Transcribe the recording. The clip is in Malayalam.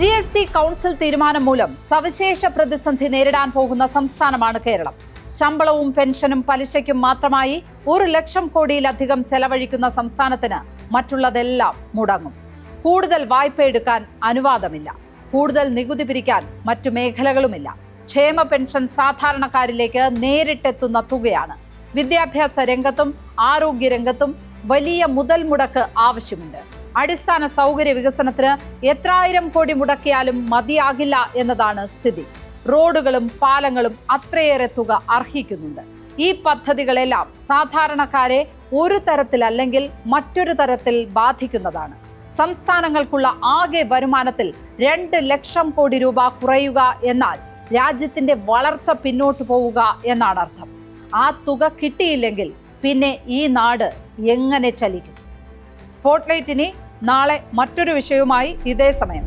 GST കൗൺസിൽ തീരുമാനം മൂലം സവിശേഷ പ്രതിസന്ധി നേരിടാൻ പോകുന്ന സംസ്ഥാനമാണ് കേരളം. ശമ്പളവും പെൻഷനും പലിശയ്ക്കും മാത്രമായി 1 ലക്ഷം കോടിയിലധികം ചെലവഴിക്കുന്ന സംസ്ഥാനത്തിന് മറ്റുള്ളതെല്ലാം മുടങ്ങും. കൂടുതൽ വായ്പ എടുക്കാൻ അനുവാദമില്ല. കൂടുതൽ നികുതി പിരിക്കാൻ മറ്റു മേഖലകളുമില്ല. ക്ഷേമ പെൻഷൻ സാധാരണക്കാരിലേക്ക് നേരിട്ടെത്തുന്ന തുകയാണ്. വിദ്യാഭ്യാസ രംഗത്തും ആരോഗ്യ രംഗത്തും വലിയ മുതൽ മുടക്ക് ആവശ്യമുണ്ട്. അടിസ്ഥാന സൗകര്യ വികസനത്തിന് എത്രായിരം കോടി മുടക്കിയാലും മതിയാകില്ല എന്നതാണ് സ്ഥിതി. റോഡുകളും പാലങ്ങളും അത്രയേറെ തുക അർഹിക്കുന്നുണ്ട്. ഈ പദ്ധതികളെല്ലാം സാധാരണക്കാരെ ഒരു തരത്തിലല്ലെങ്കിൽ മറ്റൊരു തരത്തിൽ ബാധിക്കുന്നതാണ്. സംസ്ഥാനങ്ങൾക്കുള്ള ആകെ വരുമാനത്തിൽ 2 ലക്ഷം കോടി രൂപ കുറയുക എന്നാൽ രാജ്യത്തിന്റെ വളർച്ച പിന്നോട്ട് പോവുക എന്നാണ് അർത്ഥം. ആ തുക കിട്ടിയില്ലെങ്കിൽ പിന്നെ ഈ നാട് എങ്ങനെ ചലിക്കും? സ്പോട്ട്ലൈറ്റ് ഇനി നാളെ മറ്റൊരു വിഷയവുമായി ഇതേ സമയം.